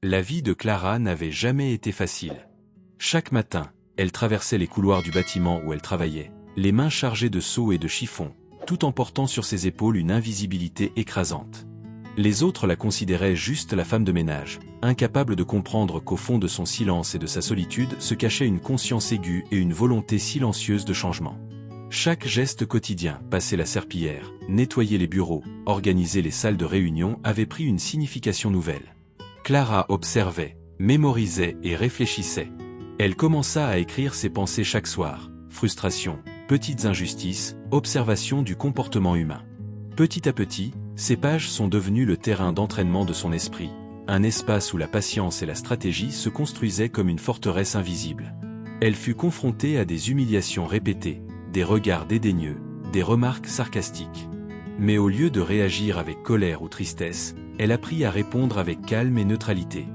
La vie de Clara n'avait jamais été facile. Chaque matin, elle traversait les couloirs du bâtiment où elle travaillait, les mains chargées de seaux et de chiffons, tout en portant sur ses épaules une invisibilité écrasante. Les autres la considéraient juste la femme de ménage, incapable de comprendre qu'au fond de son silence et de sa solitude se cachait une conscience aiguë et une volonté silencieuse de changement. Chaque geste quotidien, passer la serpillière, nettoyer les bureaux, organiser les salles de réunion avait pris une signification nouvelle. Clara observait, mémorisait et réfléchissait. Elle commença à écrire ses pensées chaque soir, frustration, petites injustices, observation du comportement humain. Petit à petit, ces pages sont devenues le terrain d'entraînement de son esprit, un espace où la patience et la stratégie se construisaient comme une forteresse invisible. Elle fut confrontée à des humiliations répétées, des regards dédaigneux, des remarques sarcastiques. Mais au lieu de réagir avec colère ou tristesse, elle apprit à répondre avec calme et neutralité.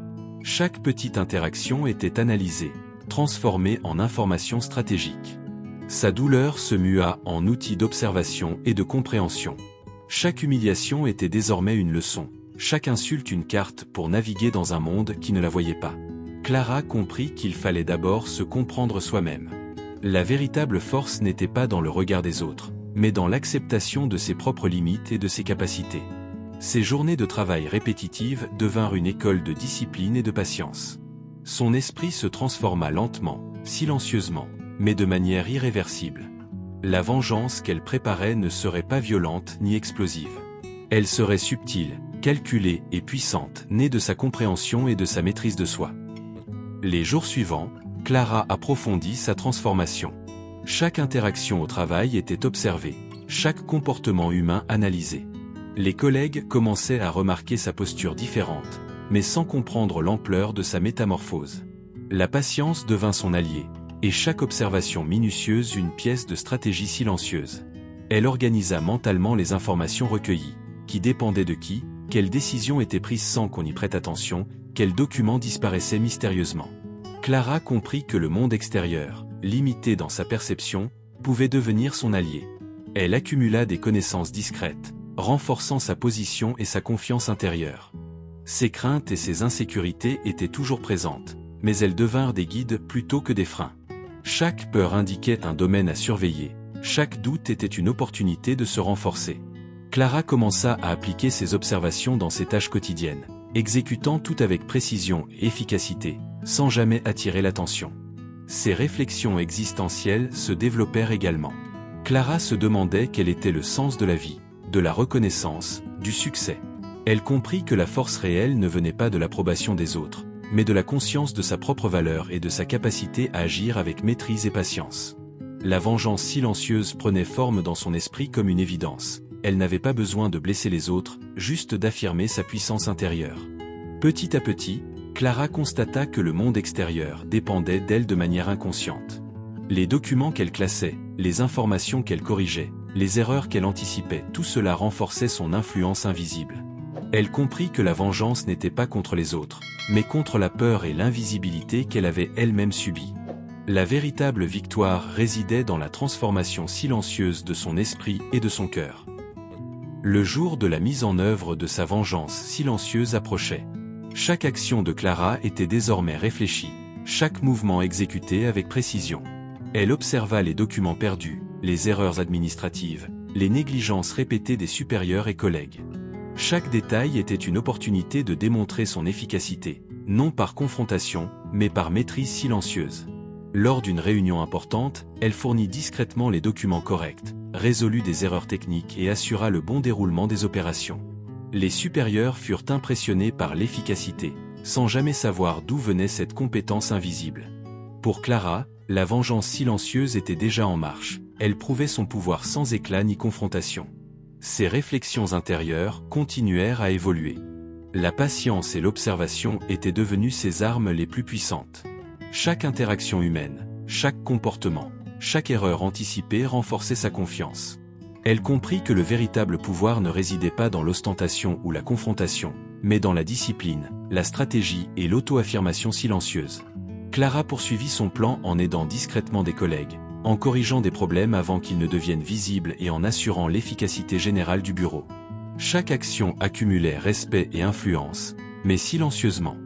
Chaque petite interaction était analysée, transformée en information stratégique. Sa douleur se mua en outil d'observation et de compréhension. Chaque humiliation était désormais une leçon, chaque insulte une carte pour naviguer dans un monde qui ne la voyait pas. Clara comprit qu'il fallait d'abord se comprendre soi-même. La véritable force n'était pas dans le regard des autres, mais dans l'acceptation de ses propres limites et de ses capacités. Ses journées de travail répétitives devinrent une école de discipline et de patience. Son esprit se transforma lentement, silencieusement, mais de manière irréversible. La vengeance qu'elle préparait ne serait pas violente ni explosive. Elle serait subtile, calculée et puissante, née de sa compréhension et de sa maîtrise de soi. Les jours suivants, Clara approfondit sa transformation. Chaque interaction au travail était observée, chaque comportement humain analysé. Les collègues commençaient à remarquer sa posture différente, mais sans comprendre l'ampleur de sa métamorphose. La patience devint son allié, et chaque observation minutieuse une pièce de stratégie silencieuse. Elle organisa mentalement les informations recueillies, qui dépendaient de qui, quelles décisions étaient prises sans qu'on y prête attention, quels documents disparaissaient mystérieusement. Clara comprit que le monde extérieur, limité dans sa perception, pouvait devenir son allié. Elle accumula des connaissances discrètes, renforçant sa position et sa confiance intérieure. Ses craintes et ses insécurités étaient toujours présentes, mais elles devinrent des guides plutôt que des freins. Chaque peur indiquait un domaine à surveiller, chaque doute était une opportunité de se renforcer. Clara commença à appliquer ses observations dans ses tâches quotidiennes, exécutant tout avec précision et efficacité, sans jamais attirer l'attention. Ses réflexions existentielles se développèrent également. Clara se demandait quel était le sens de la vie, de la reconnaissance, du succès. Elle comprit que la force réelle ne venait pas de l'approbation des autres, mais de la conscience de sa propre valeur et de sa capacité à agir avec maîtrise et patience. La vengeance silencieuse prenait forme dans son esprit comme une évidence. Elle n'avait pas besoin de blesser les autres, juste d'affirmer sa puissance intérieure. Petit à petit, Clara constata que le monde extérieur dépendait d'elle de manière inconsciente. Les documents qu'elle classait, les informations qu'elle corrigeait, les erreurs qu'elle anticipait, tout cela renforçait son influence invisible. Elle comprit que la vengeance n'était pas contre les autres, mais contre la peur et l'invisibilité qu'elle avait elle-même subies. La véritable victoire résidait dans la transformation silencieuse de son esprit et de son cœur. Le jour de la mise en œuvre de sa vengeance silencieuse approchait. Chaque action de Clara était désormais réfléchie, chaque mouvement exécuté avec précision. Elle observa les documents perdus, les erreurs administratives, les négligences répétées des supérieurs et collègues. Chaque détail était une opportunité de démontrer son efficacité, non par confrontation, mais par maîtrise silencieuse. Lors d'une réunion importante, elle fournit discrètement les documents corrects, résolut des erreurs techniques et assura le bon déroulement des opérations. Les supérieurs furent impressionnés par l'efficacité, sans jamais savoir d'où venait cette compétence invisible. Pour Clara, la vengeance silencieuse était déjà en marche, elle prouvait son pouvoir sans éclat ni confrontation. Ses réflexions intérieures continuèrent à évoluer. La patience et l'observation étaient devenues ses armes les plus puissantes. Chaque interaction humaine, chaque comportement, chaque erreur anticipée renforçait sa confiance. Elle comprit que le véritable pouvoir ne résidait pas dans l'ostentation ou la confrontation, mais dans la discipline, la stratégie et l'auto-affirmation silencieuse. Clara poursuivit son plan en aidant discrètement des collègues, en corrigeant des problèmes avant qu'ils ne deviennent visibles et en assurant l'efficacité générale du bureau. Chaque action accumulait respect et influence, mais silencieusement.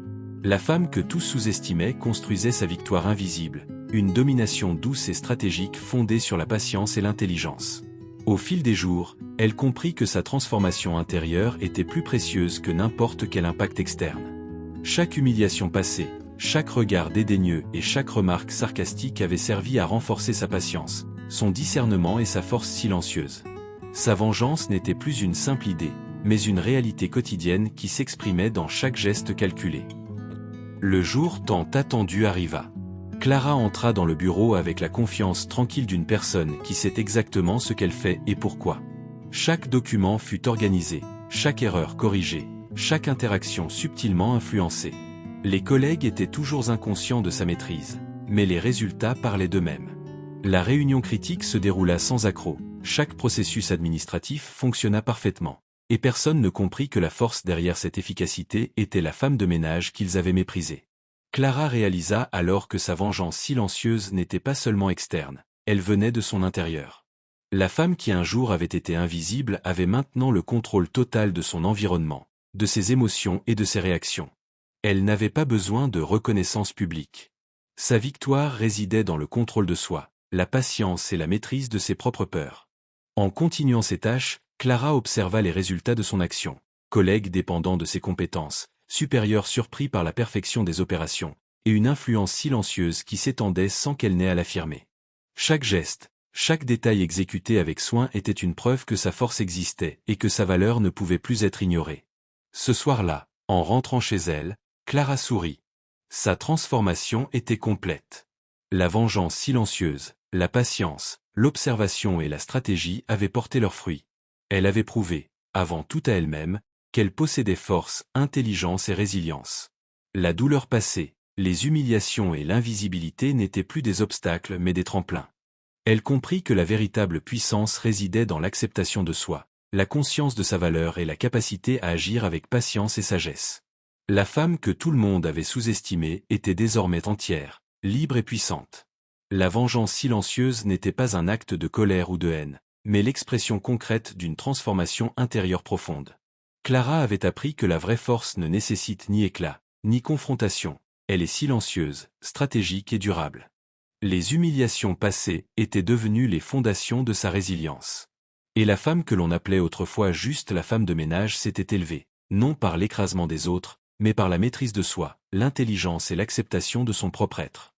La femme que tous sous-estimaient construisait sa victoire invisible, une domination douce et stratégique fondée sur la patience et l'intelligence. Au fil des jours, elle comprit que sa transformation intérieure était plus précieuse que n'importe quel impact externe. Chaque humiliation passée, chaque regard dédaigneux et chaque remarque sarcastique avait servi à renforcer sa patience, son discernement et sa force silencieuse. Sa vengeance n'était plus une simple idée, mais une réalité quotidienne qui s'exprimait dans chaque geste calculé. Le jour tant attendu arriva. Clara entra dans le bureau avec la confiance tranquille d'une personne qui sait exactement ce qu'elle fait et pourquoi. Chaque document fut organisé, chaque erreur corrigée, chaque interaction subtilement influencée. Les collègues étaient toujours inconscients de sa maîtrise, mais les résultats parlaient d'eux-mêmes. La réunion critique se déroula sans accroc, chaque processus administratif fonctionna parfaitement, et personne ne comprit que la force derrière cette efficacité était la femme de ménage qu'ils avaient méprisée. Clara réalisa alors que sa vengeance silencieuse n'était pas seulement externe, elle venait de son intérieur. La femme qui un jour avait été invisible avait maintenant le contrôle total de son environnement, de ses émotions et de ses réactions. Elle n'avait pas besoin de reconnaissance publique. Sa victoire résidait dans le contrôle de soi, la patience et la maîtrise de ses propres peurs. En continuant ses tâches, Clara observa les résultats de son action, collègues dépendants de ses compétences, supérieurs surpris par la perfection des opérations, et une influence silencieuse qui s'étendait sans qu'elle n'ait à l'affirmer. Chaque geste, chaque détail exécuté avec soin était une preuve que sa force existait et que sa valeur ne pouvait plus être ignorée. Ce soir-là, en rentrant chez elle, Clara sourit. Sa transformation était complète. La vengeance silencieuse, la patience, l'observation et la stratégie avaient porté leurs fruits. Elle avait prouvé, avant tout à elle-même, qu'elle possédait force, intelligence et résilience. La douleur passée, les humiliations et l'invisibilité n'étaient plus des obstacles mais des tremplins. Elle comprit que la véritable puissance résidait dans l'acceptation de soi, la conscience de sa valeur et la capacité à agir avec patience et sagesse. La femme que tout le monde avait sous-estimée était désormais entière, libre et puissante. La vengeance silencieuse n'était pas un acte de colère ou de haine, mais l'expression concrète d'une transformation intérieure profonde. Clara avait appris que la vraie force ne nécessite ni éclat, ni confrontation, elle est silencieuse, stratégique et durable. Les humiliations passées étaient devenues les fondations de sa résilience. Et la femme que l'on appelait autrefois juste la femme de ménage s'était élevée, non par l'écrasement des autres, mais par la maîtrise de soi, l'intelligence et l'acceptation de son propre être.